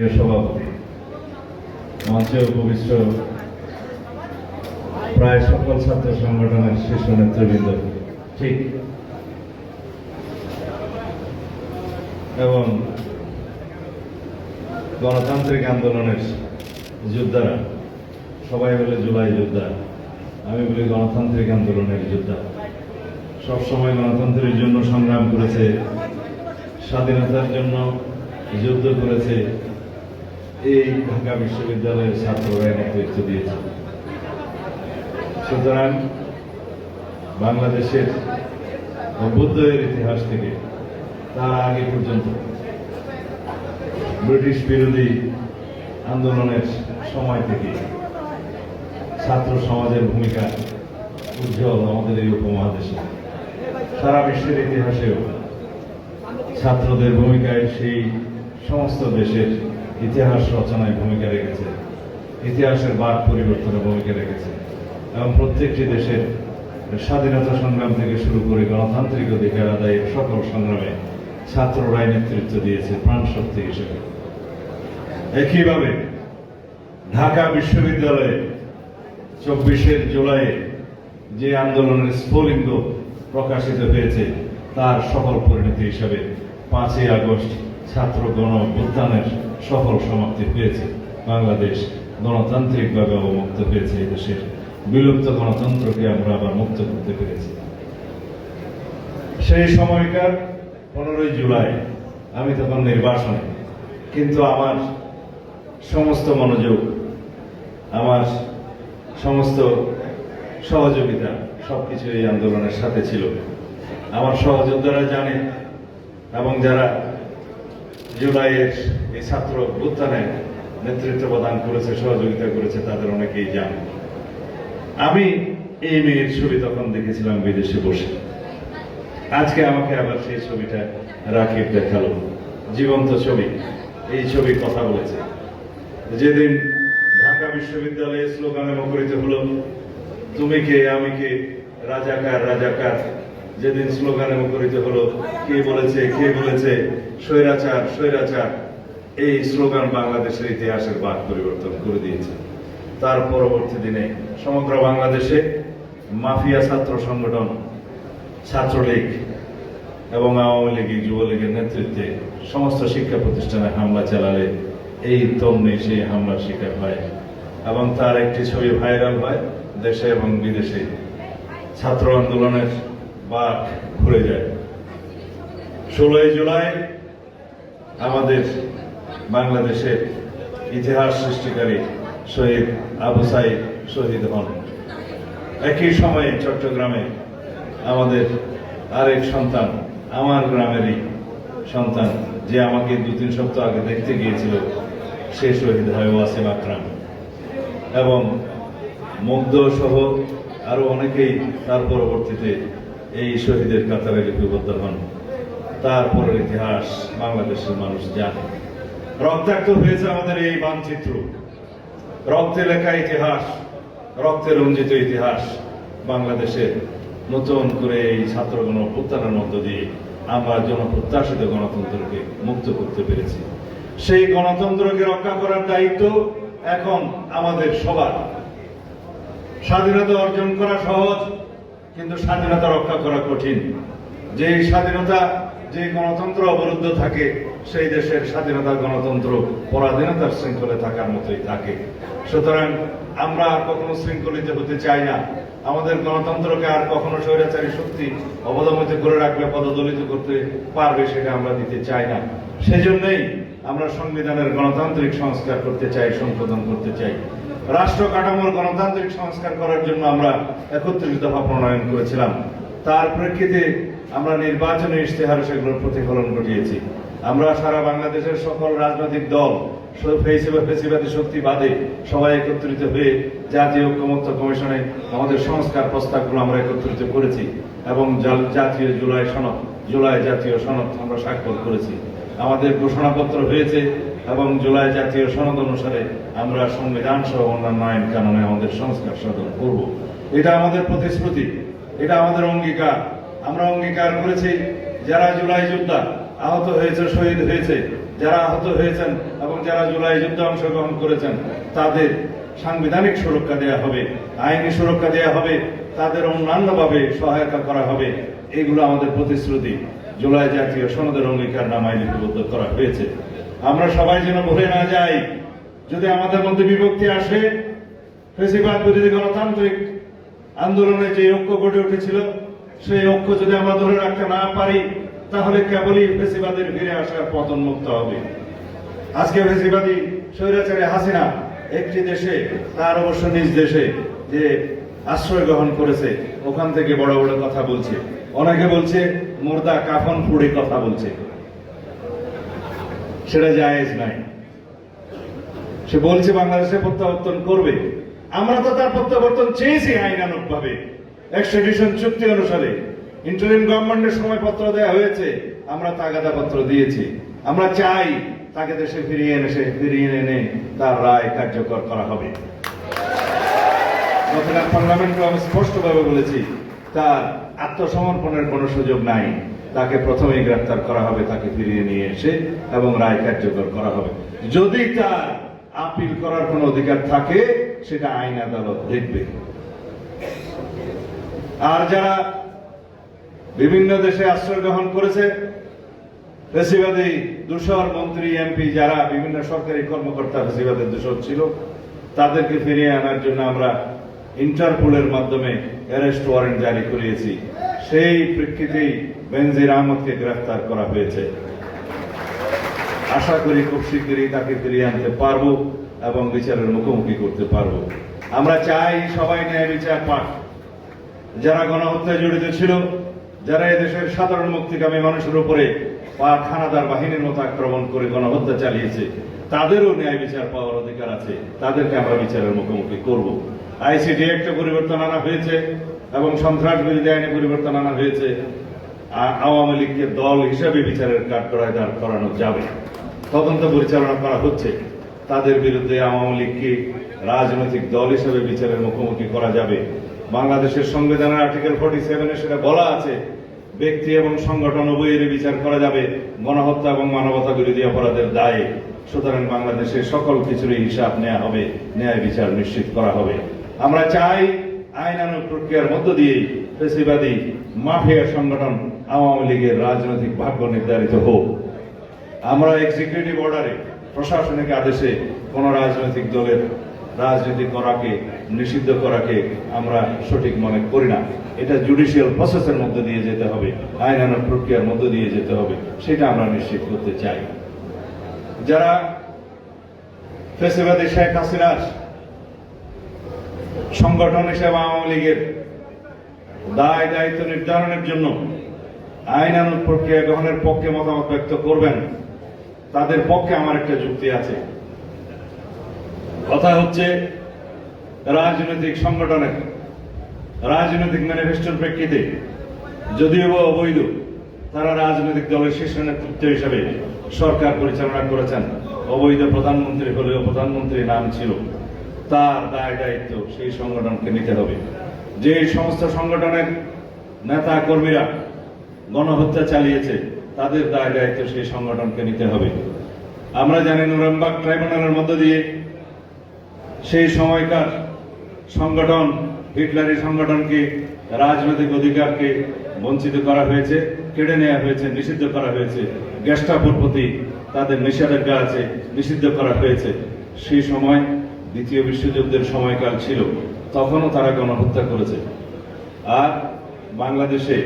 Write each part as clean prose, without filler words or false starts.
সভাপতি, মঞ্চে উপবিষ্ট প্রায় সকল ছাত্র সংগঠনের শীর্ষ নেতৃবৃন্দ, ঠিক এবং গণতান্ত্রিক আন্দোলনের যোদ্ধারা, সবাই বলে জুলাই যোদ্ধা, আমি বলি গণতান্ত্রিক আন্দোলনের যোদ্ধা। সবসময় গণতন্ত্রের জন্য সংগ্রাম করেছে, স্বাধীনতার জন্য যুদ্ধ করেছে। এই ঢাকা বিশ্ববিদ্যালয়ের ছাত্ররা নেতৃত্ব দিয়েছে। সুতরাং বাংলাদেশের অভ্যুদয়ের ইতিহাস থেকে তার আগে পর্যন্ত ব্রিটিশ বিরোধী আন্দোলনের সময় থেকে ছাত্র সমাজের ভূমিকা উজ্জ্বল। আমাদের এই উপমহাদেশে, সারা বিশ্বের ইতিহাসেও ছাত্রদের ভূমিকায় সেই সমস্ত দেশের ইতিহাস রচনায় ভূমিকা রেখেছে, ইতিহাসের বাক পরিবর্তনে ভূমিকা রেখেছে এবং প্রত্যেকটি দেশের স্বাধীনতা সংগ্রাম থেকে শুরু করে গণতান্ত্রিক অধিকার আদায়ের সকল সংগ্রামে ছাত্ররাই নেতৃত্ব দিয়েছে প্রাণ শক্তি হিসেবে। একইভাবে ঢাকা বিশ্ববিদ্যালয়ে 24শে জুলাই যে আন্দোলনের স্ফুলিঙ্গ প্রকাশিত হয়েছে তার সফল পরিণতি হিসাবে 5ই আগস্ট ছাত্র গণ অভ্যুত্থানের সফল সমাপ্তি হয়েছে। বাংলাদেশ গণতান্ত্রিকভাবে অবমুক্ত হয়েছে। এই দেশের বিলুপ্ত গণতন্ত্রকে আমরা আবার মুক্ত করতে পেরেছি। সেই সময়কার 15ই জুলাই আমি তখন নির্বাসনে, কিন্তু আমার সমস্ত মনোযোগ, আমার সমস্ত সহযোগিতা সবকিছু এই আন্দোলনের সাথে ছিল। আমার সহযোদ্ধারা জানে এবং যারা জুলাইয়ের এই ছাত্র অভ্যুত্থানে নেতৃত্ব প্রদান করেছে, সহযোগিতা করেছে, তাদের অনেকেই জানে। আমি এই মেয়ের ছবি তখন দেখেছিলাম বিদেশে বসে। আজকে আমাকে আবার সেই ছবিটা রাকিব দেখালো, জীবন্ত ছবি। এই ছবি কথা বলেছে। যেদিন ঢাকা বিশ্ববিদ্যালয়ে স্লোগানে মুখরিত হলো, তুমি কে আমি কে, রাজাকার রাজাকার, যেদিন স্লোগানে মুখরিত হলো, কে বলেছে স্বৈরাচার স্বৈরাচার, এই স্লোগান বাংলাদেশের ইতিহাসের বাক পরিবর্তন করে দিয়েছে। তার পরবর্তী দিনে সমগ্র বাংলাদেশে মাফিয়া ছাত্র সংগঠন, ছাত্রলীগ এবং আওয়ামী লীগ, যুবলীগের নেতৃত্বে সমস্ত শিক্ষা প্রতিষ্ঠানে হামলা চালালে এই তরুণী সেই হামলার শিকার হয় এবং তার একটি ছবি ভাইরাল হয় দেশে এবং বিদেশে। ছাত্র আন্দোলনের বাক ঘুরে যায়। 16ই জুলাই আমাদের বাংলাদেশের ইতিহাস সৃষ্টিকারী শহীদ আবু সাইদ শহীদ হন। একই সময়ে চট্টগ্রামে আমাদের আরেক সন্তান, আমার গ্রামেরই সন্তান, যে আমাকে 2-3 সপ্তাহ আগে দেখতে গিয়েছিল, সে শহীদ হয় ওয়াসিম আকরাম। এবং মুগ্ধ সহ আরো অনেকেই তার পরবর্তীতে এই শহীদের কাতারে লিপিবদ্ধ হন। তারপরের ইতিহাস বাংলাদেশের মানুষ জানে। রক্তাক্ত হয়েছে আমাদের এই মানচিত্র, রক্তে লেখা ইতিহাস, রক্তে রঞ্জিত ইতিহাস। বাংলাদেশে নতুন করে এই ছাত্র গণ অভ্যুত্থানের মধ্য দিয়ে আমরা জনপ্রত্যাশিত গণতন্ত্রকে মুক্ত করতে পেরেছি। সেই গণতন্ত্রকে রক্ষা করার দায়িত্ব এখন আমাদের সবার। স্বাধীনতা অর্জন করা সহজ, কিন্তু স্বাধীনতা রক্ষা করা কঠিন। যে স্বাধীনতা, যে গণতন্ত্র অবরুদ্ধ থাকে, সেই দেশের স্বাধীনতা গণতন্ত্র পরাধীনতার শৃঙ্খলে থাকার মতোই থাকে। সুতরাং আমরা আর কখনো শৃঙ্খলিত হতে চাই না। আমাদের গণতন্ত্রকে আর কখনো স্বৈরাচারী শক্তি অবদমিত করে রাখবে, পদদলিত করতে পারবে, সেটা আমরা দিতে চাই না। সেজন্যই আমরা সংবিধানের গণতান্ত্রিক সংস্কার করতে চাই, সংশোধন করতে চাই। রাষ্ট্র কাঠামোর গণতান্ত্রিক সংস্কার করার জন্য আমরা 31 দফা প্রণয়ন করেছিলাম। তার প্রেক্ষিতে আমরা নির্বাচনী ইশতেহারে সেগুলোর প্রতিফলন ঘটিয়েছি। আমরা সারা বাংলাদেশের সকল রাজনৈতিক দল, ফেসিবাদী শক্তি বাদে সবাই একত্রিত হয়ে জাতীয় ঐক্যমত্য কমিশনে আমাদের সংস্কার প্রস্তাবগুলো আমরা একত্রিত করেছি এবং জাতীয় জুলাই জাতীয় সনদ আমরা স্বাক্ষর করেছি। আমাদের ঘোষণাপত্র হয়েছে এবং জুলাই জাতীয় সনদ অনুসারে আমরা সংবিধান সহ অন্যান্য আইন কানুনে আমাদের সংস্কার সাধন করব। এটা আমাদের প্রতিশ্রুতি, এটা আমাদের অঙ্গীকার। আমরা অঙ্গীকার করেছি যারা জুলাই যোদ্ধা আহত হয়েছে, শহীদ হয়েছে, যারা আহত হয়েছেন এবং যারা জুলাই যুদ্ধে অংশগ্রহণ করেছেন তাদের সাংবিধানিক সুরক্ষা দেওয়া হবে, আইনি সুরক্ষা দেওয়া হবে, তাদের অন্যান্যভাবে সহায়তা করা হবে। এগুলো আমাদের প্রতিশ্রুতি জুলাই জাতীয় সনদের অঙ্গীকারনামায় লিপিবদ্ধ করা হয়েছে। আমরা সবাই যেন ভুলে না যাই, যদি আমাদের মধ্যে বিভক্তি আসে, ফ্যাসিবাদ বিরোধী গণতান্ত্রিক আন্দোলনে যে ঐক্য গড়ে উঠেছিল সেই ঐক্য যদি আমরা ধরে রাখতে না পারি, তাহলে কেবলই ফ্যাসিবাদের ফিরে আসার পতন মুক্ত হবে। আজকে ফ্যাসিবাদী স্বৈরাচারী হাসিনা একটি দেশে, তার অবশ্য নিজ দেশে যে আশ্রয় গ্রহণ করেছে, ওখান থেকে বড় বড় কথা বলছে। অনেকে বলছে মুর্দা কাফন পুড়ে কথা বলছে, সেটা জায়েজ নাই। সে বলছে বাংলাদেশে প্রত্যাবর্তন করবে, আমরা তো তার প্রত্যাবর্তন চেয়েছি আইনানুগ ভাবে, এক্সট্রাডিশন চুক্তি অনুসারে। ইন্টারিম গভর্নমেন্টের সময় পত্র দেওয়া হয়েছে, আমরা তাগাদা পত্র দিয়েছি। আমরা চাই তাকে দেশে ফিরিয়ে এনে তার রায় কার্যকর করা হবে। গতকাল পার্লামেন্টে আমি স্পষ্টভাবে বলেছি, তার আত্মসমর্পণের কোনো সুযোগ নাই। তাকে প্রথমেই গ্রেফতার করা হবে, তাকে ফিরিয়ে নিয়ে এসে এবং রায় কার্যকর করা হবে। যদি তার আপিল করার কোনো অধিকার থাকে, সেটা আইন আদালত দেখবে। আর যারা বিভিন্ন দেশে আশ্রয় গ্রহণ করেছে, ফ্যাসিবাদী দূষর মন্ত্রী এমপি যারা বিভিন্ন সরকারি কর্মকর্তা ফ্যাসিবাদের দূষর ছিল, তাদেরকে ফিরিয়ে আনার জন্য আমরা ইন্টারপোলের মাধ্যমে অ্যারেস্ট ওয়ারেন্ট জারি করিয়েছি। সেই প্রেক্ষিতেই বেনজির আহমদকে গ্রেফতার করা হয়েছে। আশা করি খুব শীঘ্রই তাকে ফিরিয়ে আনতে পারবো এবং বিচারের মুখোমুখি করতে পারবো। আমরা চাই সবাই ন্যায় বিচার পাক। যারা গণহত্যায় জড়িত ছিল, যারা এদেশের সাধারণ মুক্তিকামী মানুষের উপরে হানাদার বাহিনীর মতো আক্রমণ করে গণহত্যা চালিয়েছে, তাদেরও ন্যায় বিচার পাওয়ার অধিকার আছে। তাদেরকে আমরা বিচারের মুখোমুখি করব। আইসিটি একটা পরিবর্তন আনা হয়েছে এবং সন্ত্রাস বিরোধী আইনে পরিবর্তন আনা হয়েছে। আওয়ামী লীগকে দল হিসেবে বিচারের কাঠগড়ায় দাঁড় করানো যাবে। তদন্ত পরিচালনা করা হচ্ছে। তাদের বিরুদ্ধে আওয়ামী লীগকে রাজনৈতিক দল হিসেবে বিচারের মুখোমুখি করা যাবে। বাংলাদেশের সংবিধানের আর্টিকেল 47-এ সেটা বলা আছে, ব্যক্তি এবং সংগঠন উভয়ের বিচার করা যাবে গণহত্যা এবং মানবতা বিরোধী অপরাধের দায়ে। সুতরাং বাংলাদেশের সকল কিছুরই হিসাব নেওয়া হবে, ন্যায় বিচার নিশ্চিত করা হবে। আমরা চাই আইনানুগ প্রক্রিয়ার মধ্য দিয়ে ফ্যাসিবাদী মাফিয়া সংগঠন আওয়ামী লীগের রাজনৈতিক ভাগ্য নির্ধারিত হোক। আমরা এক্সিকিউটিভ অর্ডারে, প্রশাসনিক আদেশে কোন রাজনৈতিক দলের রাজনীতি করাকে, নিষিদ্ধ করাকে আমরা সঠিক মনে করি না। এটা জুডিশিয়াল প্রসেসের মধ্যে দিয়ে যেতে হবে, আইনানুগ প্রক্রিয়ার মধ্যে দিয়ে যেতে হবে, সেটা আমরা নিশ্চিত করতে চাই। যারা ফ্যাসিবাদী শেখ হাসিনার সংগঠন হিসেবে আওয়ামী লীগের দায় দায়িত্ব নির্ধারণের জন্য আইনানুগ প্রক্রিয়া গ্রহণের পক্ষে মতামত ব্যক্ত করবেন, তাদের পক্ষে আমার একটা যুক্তি আছে। কথা হচ্ছে, রাজনৈতিক সংগঠনের রাজনৈতিক ম্যানিফেস্টোর প্রেক্ষিতে যদিও অবৈধ, তারা রাজনৈতিক দলের শীর্ষ নেতৃত্ব হিসেবে সরকার পরিচালনা করেছেন। অবৈধ প্রধানমন্ত্রী হলেও প্রধানমন্ত্রীর নাম ছিল, তার দায় দায়িত্ব সেই সংগঠনকে নিতে হবে। যে সমস্ত সংগঠনের নেতা কর্মীরা গণহত্যা চালিয়েছে, তাদের দায় দায়িত্ব সেই সংগঠনকে নিতে হবে। আমরা জানি নুরেমবার্গ ট্রাইব্যুনালের মধ্য দিয়ে সেই সময়কার সংগঠন, হিটলারি সংগঠনকে রাজনৈতিক অধিকারকে বঞ্চিত করা হয়েছে, কেড়ে নেওয়া হয়েছে, নিষিদ্ধ করা হয়েছে। গেস্টাপোর প্রতি তাদের নিষেধাজ্ঞা আছে, নিষিদ্ধ করা হয়েছে। সেই সময় দ্বিতীয় বিশ্বযুদ্ধের সময়কাল ছিল, তখনও তারা গণহত্যা করেছে। আর বাংলাদেশে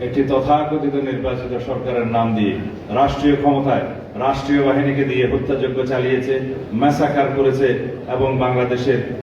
একটি তথাকথিত নির্বাচিত সরকারের নাম দিয়ে রাষ্ট্রীয় ক্ষমতায় রাষ্ট্রীয় বাহিনীকে দিয়ে হত্যাযজ্ঞ চালিয়েছে, ম্যাসাকার করেছে এবং বাংলাদেশের